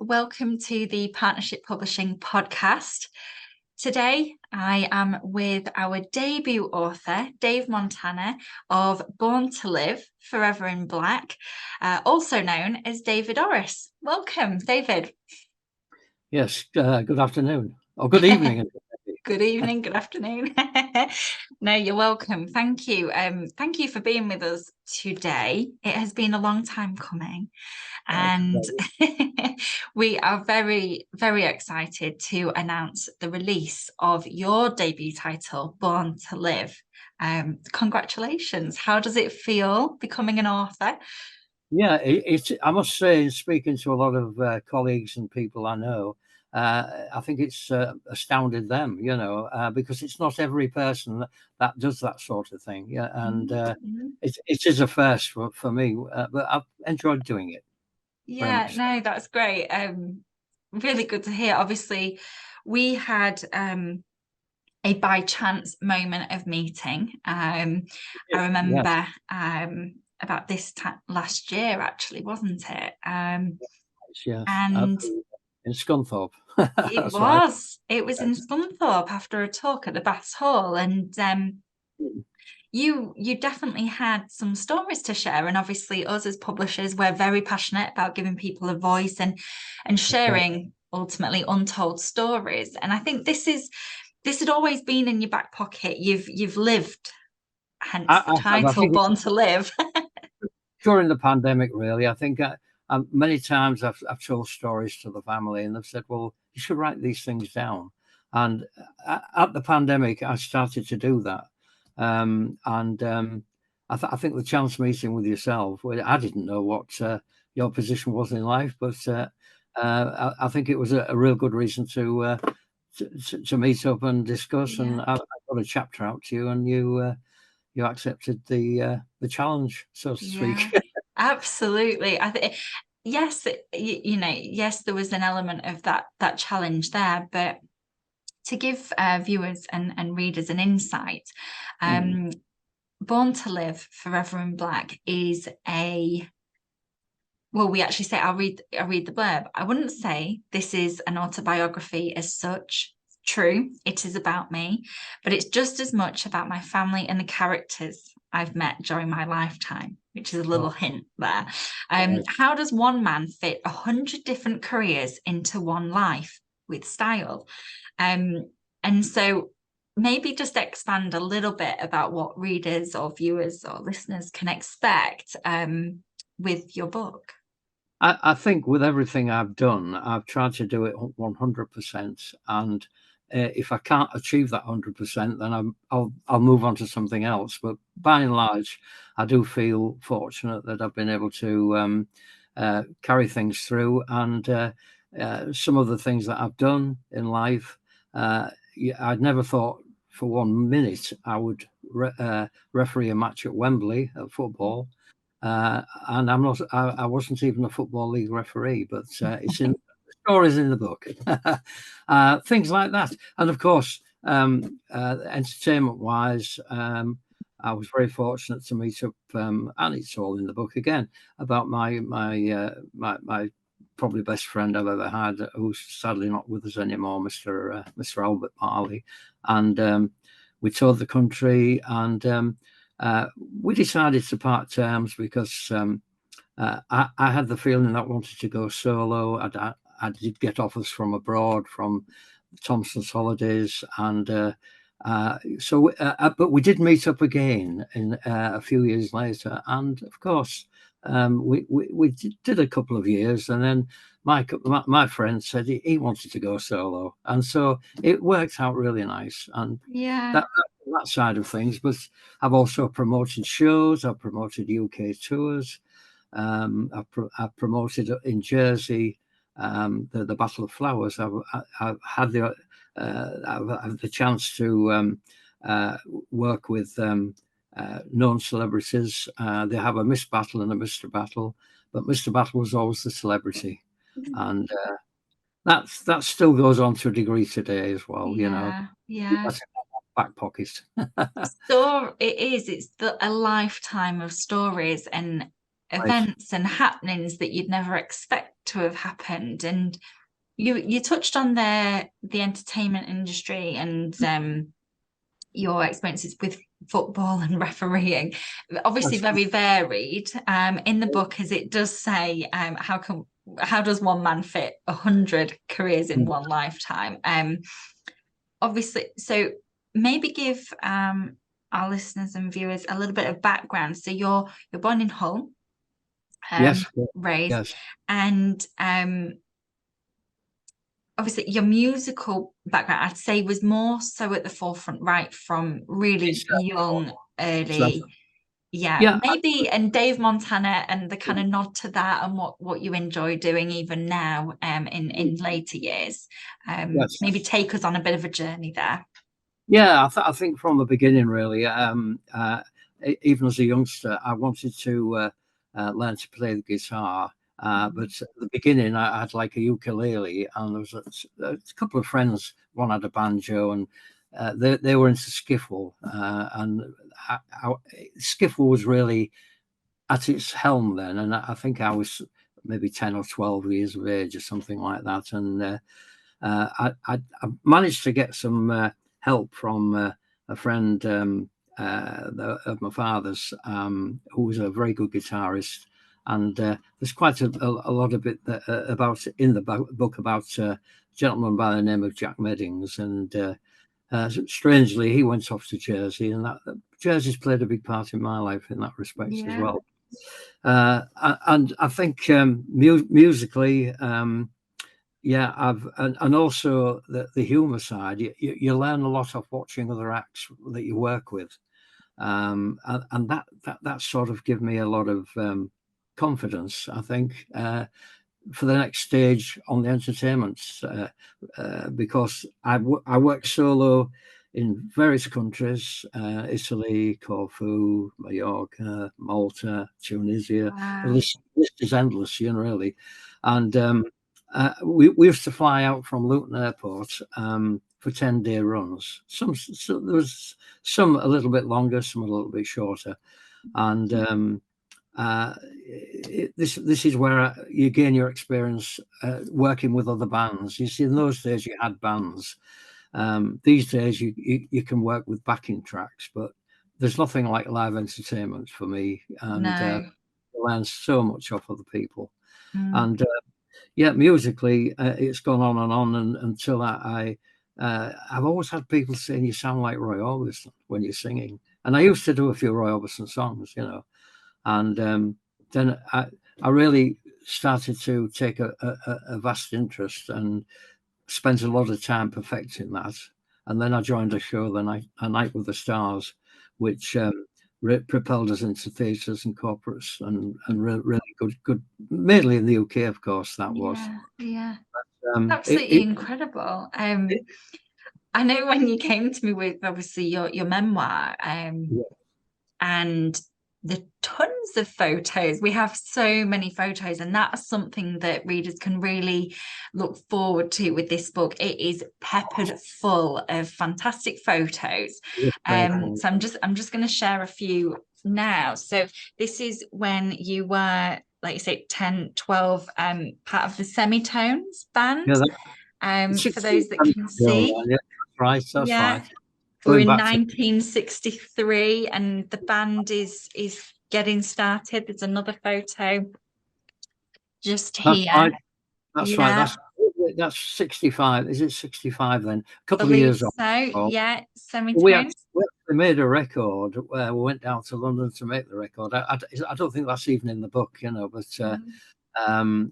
welcome to the Partnership Publishing podcast. Today, I am with our debut author, Dave Montana, of Born to Live, Forever in Black, also known as David Orriss. Welcome, David. Yes, good afternoon, or good evening. Good evening, good afternoon. No, you're welcome. Thank you. Thank you for being with us today. It has been a long time coming. And we are very, very excited to announce the release of your debut title, Born to Live. Congratulations. How does it feel becoming an author? Yeah, I must say, speaking to a lot of colleagues and people I know, I think it's astounded them, because it's not every person that does that sort of thing. Yeah, and it is a first for me, but I've enjoyed doing it. Yeah, no, that's great. Really good to hear. Obviously, we had a by chance moment of meeting. I remember about this time last year, actually, wasn't it? Yes, and in Scunthorpe. it was. It was in Scunthorpe after a talk at the Baths Hall, and you definitely had some stories to share. And obviously, us as publishers, we're very passionate about giving people a voice and sharing ultimately untold stories. And I think this had always been in your back pocket. You've lived, hence the title, Born to Live. During the pandemic, really, I think many times I've told stories to the family, and they've said, "Well, you should write these things down." And at the pandemic, I started to do that. I think the chance meeting with yourself, I didn't know what your position was in life, but I think it was a real good reason to meet up and discuss. Yeah. And I got a chapter out to you, and you accepted the challenge, so to speak. Absolutely. I think yes, yes, there was an element of that challenge there, but to give viewers and readers an insight, Born to Live, Forever in Black is we actually say, I'll read the blurb. I wouldn't say this is an autobiography as such. True, it is about me, but it's just as much about my family and the characters I've met during my lifetime, which is a little hint there. How does one man fit 100 different careers into one life with style? And so maybe just expand a little bit about what readers or viewers or listeners can expect with your book. I think with everything I've done, I've tried to do it 100%. And if I can't achieve that 100%, then I'll move on to something else. But by and large, I do feel fortunate that I've been able to carry things through. And some of the things that I've done in life, I'd never thought for 1 minute I would referee a match at Wembley at football. And I wasn't even a Football League referee, but it's in the stories in the book. Things like that. And of course, entertainment wise, I was very fortunate to meet up, and it's all in the book again, about my probably best friend I've ever had, who's sadly not with us anymore, Mr. Albert Marley. And we toured the country, and we decided to part terms because I had the feeling that I wanted to go solo. I did get offers from abroad, from Thompson's Holidays, and but we did meet up again in a few years later, and of course we did a couple of years, and then my friend said he wanted to go solo, and so it worked out really nice. And that side of things. But I've also promoted shows. I've promoted UK tours. I've promoted in Jersey the Battle of Flowers. I've had the chance to work with known celebrities. They have a Miss Battle and a Mr. Battle, but Mr. Battle was always the celebrity, and that still goes on to a degree today as well. Yeah. That's back pocket. So it is. It's a lifetime of stories, and Right. events and happenings that you'd never expect to have happened. And you touched on the entertainment industry and your experiences with football and refereeing, obviously That's very varied. In the book, as it does say, how does one man fit 100 careers in one lifetime? Obviously, so maybe give our listeners and viewers a little bit of background. So you're born in Hull, yes, raised, yes. and obviously your musical background, I'd say, was more so at the forefront right from really It's, young, so, early. Yeah, yeah, maybe, and Dave Montana and the kind of nod to that and what you enjoy doing even now in later years. yes. Maybe take us on a bit of a journey there. Yeah, I think from the beginning, really, even as a youngster, I wanted to learn to play the guitar. But at the beginning, I had like a ukulele, and there was a couple of friends. One had a banjo, and they were into skiffle, and I, skiffle was really at its helm then. And I think I was maybe 10 or 12 years of age or something like that, and I managed to get some help from a friend of my father's, who was a very good guitarist. And there's quite a lot of it about in the book about a gentleman by the name of Jack Meddings. And strangely, he went off to Jersey, and that Jersey's played a big part in my life in that respect as Yeah. well. And I think musically, yeah, and also the humour side. You learn a lot of watching other acts that you work with, and that sort of give me a lot of confidence, I think, for the next stage on the entertainment, because I worked solo in various countries: Italy, Corfu, Mallorca, Malta, Tunisia. The Wow. list is endless, really. And we used to fly out from Luton Airport for 10-day runs. There was some a little bit longer, some a little bit shorter, and this is where you gain your experience working with other bands. You see, in those days you had bands. These days you can work with backing tracks, but there's nothing like live entertainment for me, and No. you learn so much off other people. Mm. And yeah, musically, it's gone on and on, and until I've always had people saying you sound like Roy Orbison when you're singing, and I used to do a few Roy Orbison songs, and then I really started to take a vast interest and spent a lot of time perfecting that. And then I joined a show, A Night with the Stars, which propelled us into theatres and corporates, and really good, mainly in the UK, of course, that was. Yeah, yeah. It, Absolutely it, incredible. it I know when you came to me with obviously your memoir, yeah, and the tons of photos. We have so many photos, and that's something that readers can really look forward to with this book. It is peppered full of fantastic photos. it's very cool. So I'm just going to share a few now. So this is when you were, like you say, 10, 12, part of the Semitones band. Yeah, For those that can see. yeah, that's right, that's Yeah, right. we're Going in back to 1963 and the band is getting started. There's another photo just that's here. right, that's right. Yeah, That's 65. Is it 65 then? A couple of believe years on. so. Yeah, We semitones. actually made a record where we went down to London to make the record. I don't think that's even in the book, but Mm.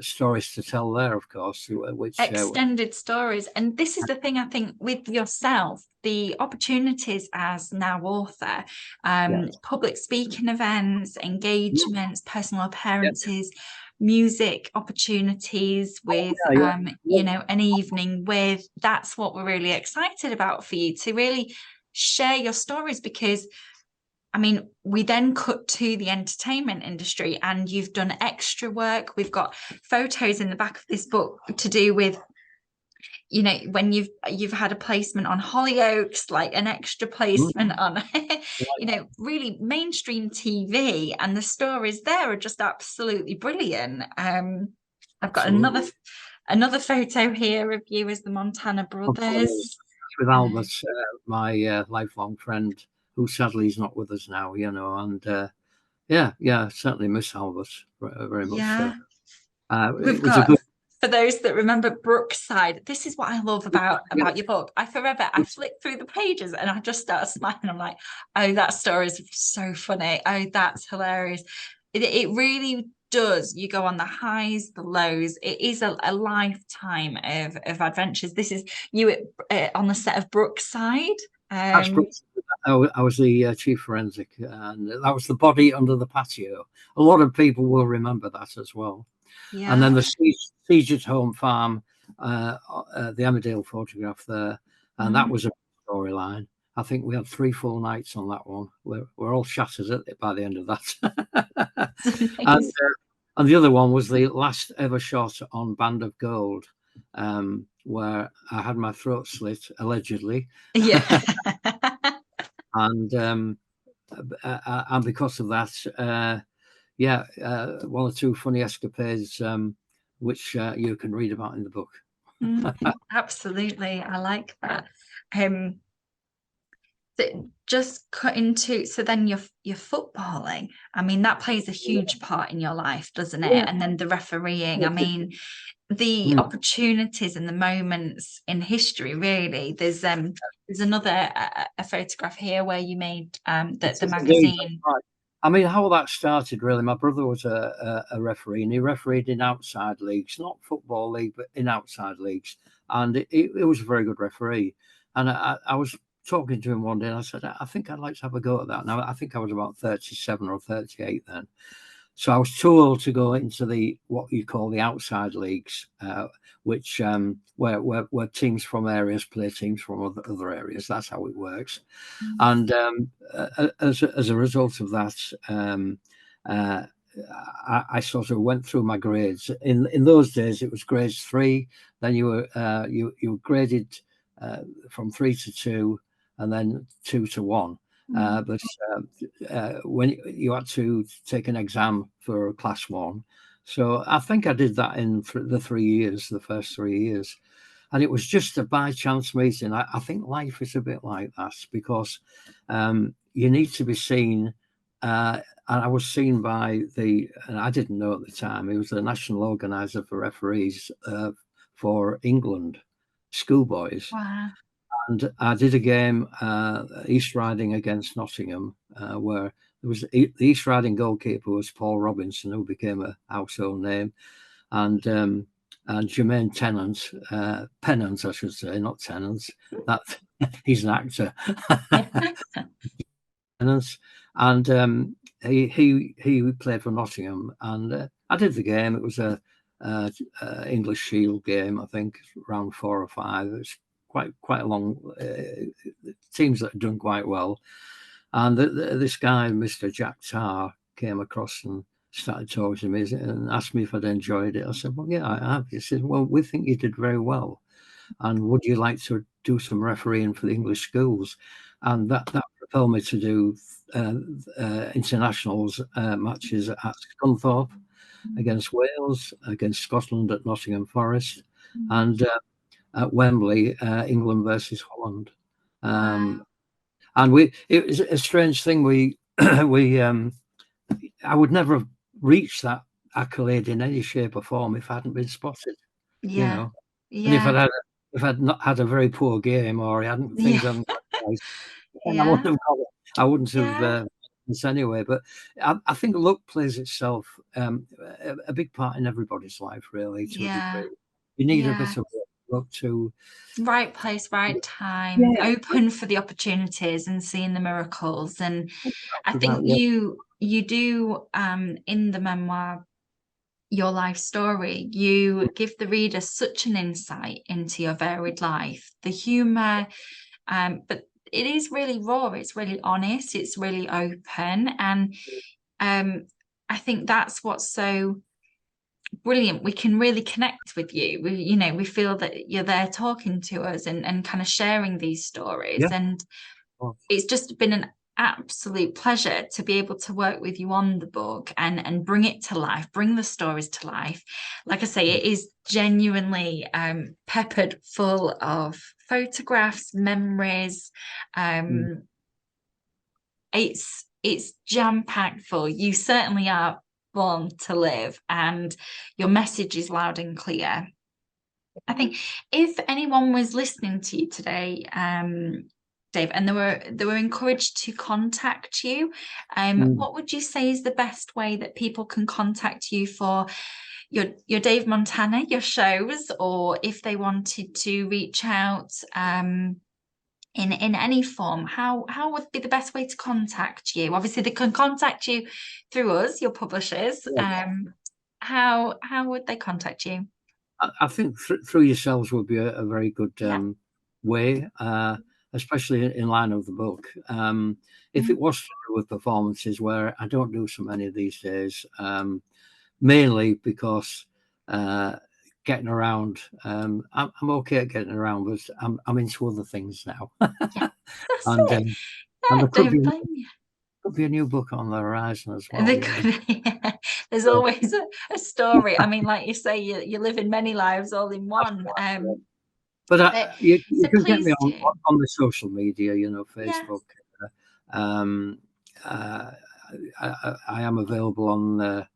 stories to tell there, of course, which Extended stories. And this is the thing, I think, with yourself, the opportunities as now author, yes, public speaking events, yeah, engagements, personal yeah, appearances, music opportunities with yeah, yeah, an evening with, that's what we're really excited about for you to really share your stories. Because I mean, we then cut to the entertainment industry and you've done extra work. We've got photos in the back of this book to do with when you've had a placement on Hollyoaks, like an extra placement Mm, on, right. really mainstream TV, and the stories there are just absolutely brilliant. I've got Absolutely. another photo here of you as the Montana Of course. brothers. With Uh, Albert, my lifelong friend, who sadly is not with us now, and yeah, certainly miss Albert very much so. yeah, It we've was a got, good, for those that remember Brookside, this is what I love yeah, about your book. I flick through the pages and I just start smiling. I'm like, oh, that story is so funny. Oh, that's hilarious. It really does. You go on the highs, the lows. It is a lifetime of adventures. This is you on the set of Brookside. that's Um, Brooks. I was the chief forensic, and that was the body under the patio. A lot of people will remember that as well. And then yeah. the siege at home farm, the Emmerdale photograph there, and that Mm. was a storyline. I think we had 3 full nights on that one. We're all shattered by the end of that. and Nice. and the other one was the last ever shot on Band of Gold, where I had my throat slit allegedly, Yeah. and and because of that, yeah, one or two funny escapades, which you can read about in the book. Absolutely. I like that. Um, just cut into, so then you're footballing. I mean, that plays a huge part in your life, doesn't it? Yeah. And then the refereeing. I mean, the Mm. opportunities and the moments in history, really. There's another a photograph here where you made It the is indeed. That's magazine. right. I mean, how that started really. My brother was a referee, and he refereed in outside leagues, not football league, but in outside leagues. And it was a very good referee. And I was talking to him one day, and I said, I think I'd like to have a go at that. Now, I think I was about 37 or 38 then. So I was too old to go into the what you call the outside leagues, which where teams from areas play teams from other areas. That's how it works. And as a result of that, uh, I sort of went through my grades. In those days, it was grades three. Then you were graded from 3 to 2, and then 2 to 1. Mm. But when you had to take an exam for class one, so I think I did that in the 3 years, the first 3 years, and it was just a by chance meeting. I think life is a bit like that because you need to be seen. And I was seen by and I didn't know at the time, he was the national organizer for referees for England schoolboys. Wow. And I did a game, East Riding against Nottingham, where there was the East Riding goalkeeper was Paul Robinson, who became a household name, and Jermaine Tennant, Pennant, I should say, not Tennant. That he's an actor. Tennant, and he played for Nottingham, and I did the game. It was a English Shield game, I think, round 4 or 5. It's quite a long teams that had done quite well, and this guy, Mr. Jack Tarr, came across and started talking to me and asked me if I'd enjoyed it. I said, "Well, yeah, I have." He said, "Well, we think you did very well, and would you like to do some refereeing for the English schools?" And that propelled me to do uh, internationals matches at Scunthorpe against Wales, against Scotland at Nottingham Forest, and at Wembley, England versus Holland. Wow. And it was a strange thing. We I would never have reached that accolade in any shape or form if I hadn't been spotted, you Yeah. know. And Yeah. if I'd not had a very poor game or I hadn't Yeah. things hadn't gone right, then I Yeah. wouldn't have got it. I wouldn't have Yeah. this anyway. But I think luck plays itself a big part in everybody's life, really, to a Yeah. degree. You need a Yeah. bit of luck to, Right place, right time, yeah, open for the opportunities and seeing the miracles. And I that, think yeah, you do in the memoir, your life story, you give the reader such an insight into your varied life, the humor, but it is really raw, it's really honest, it's really open. And um I think that's what's so brilliant, we can really connect with you. We feel that you're there talking to us and kind of sharing these stories. Yeah. And Well, it's just been an absolute pleasure to be able to work with you on the book and bring it to life, bring the stories to life. Like I say, it is genuinely peppered full of photographs, memories. mm, Um, it's jam-packed full. You certainly are born to live, and your message is loud and clear. I think if anyone was listening to you today, Dave, and they were encouraged to contact you, mm. what would you say is the best way that people can contact you for your Dave Montana, your shows, or if they wanted to reach out in any form, how would be the best way to contact you? Obviously, they can contact you through us, your publishers. Yeah. How would they contact you? I think through yourselves would be a very good Yeah. way, especially in line of the book. If Mm. it was to do with performances, where I don't do so many these days, mainly because uh, getting around, I'm okay at getting around, but I'm into other things now, Yeah, that's and it. and Yeah, there don't blame you. could be a new book on the horizon as well. There You know. could, yeah, there's So always a story. I mean, like you say, you live in many lives all in that's one. right. But But you so can get me please do. on the social media, you know, Yeah, Facebook. Um, uh, I am available on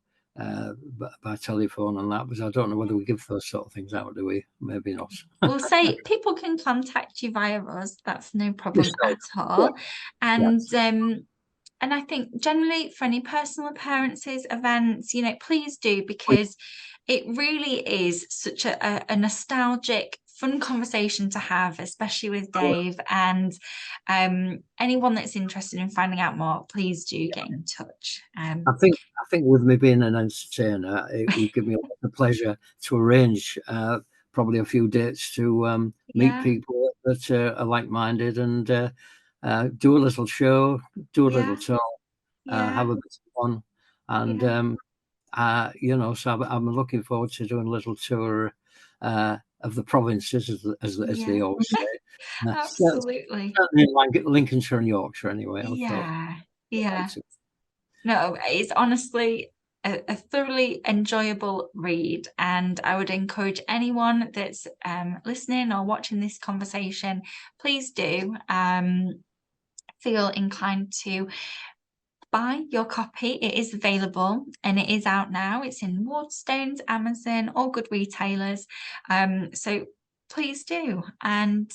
by telephone and that, but I don't know whether we give those sort of things out, do we? Maybe not. we'll say people can contact you via us. That's no problem Yourself, at yeah, all. yes, And I think generally for any personal appearances, events, please do, because it really is such a nostalgic, fun conversation to have, especially with Dave. And anyone that's interested in finding out more, please do get in touch. I think with me being an entertainer, it would give me a lot of pleasure to arrange probably a few dates to meet Yeah, people that are like-minded and do a little show, do a little yeah, talk, yeah, have a bit of fun, and yeah, you know, so I'm looking forward to doing a little tour of the provinces, as they yeah. always say. Absolutely. Certainly in Lincolnshire and Yorkshire, anyway. I thought. Yeah, yeah. No, it's honestly a thoroughly enjoyable read, and I would encourage anyone that's listening or watching this conversation, please do feel inclined to buy your copy. It is available and it is out now. It's in Waterstones, Amazon, all good retailers. So please do. And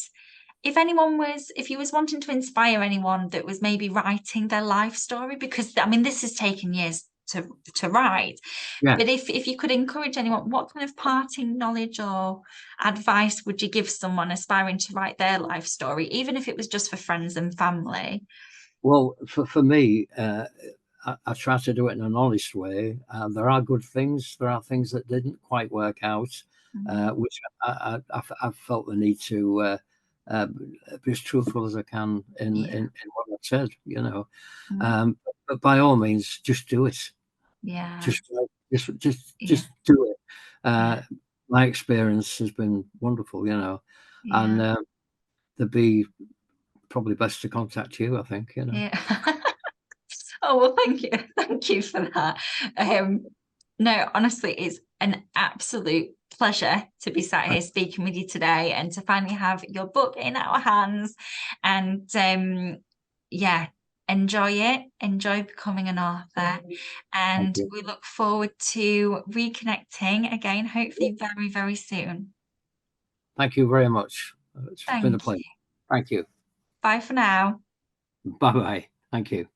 if you was wanting to inspire anyone that was maybe writing their life story, because I mean this has taken years to write, Yeah. but if you could encourage anyone, what kind of parting knowledge or advice would you give someone aspiring to write their life story, even if it was just for friends and family? Well, for me, I try to do it in an honest way. There are good things. There are things that didn't quite work out, Mm, which I've felt the need to uh, be as truthful as I can yeah, in what I've said. You know, mm, but by all means, just do it. yeah, Just yeah, do it. yeah, My experience has been wonderful. You know, and yeah, there'd be probably best to contact you. I think. You know. yeah. Oh, well, thank you. Thank you for that. No, honestly, it's an absolute pleasure to be sat here speaking with you today and to finally have your book in our hands. And yeah, enjoy it. Enjoy becoming an author. Thank And you. we look forward to reconnecting again, hopefully very, very soon. Thank you very much. It's been a Thank pleasure. you. Thank you. Bye for now. Bye bye. Thank you.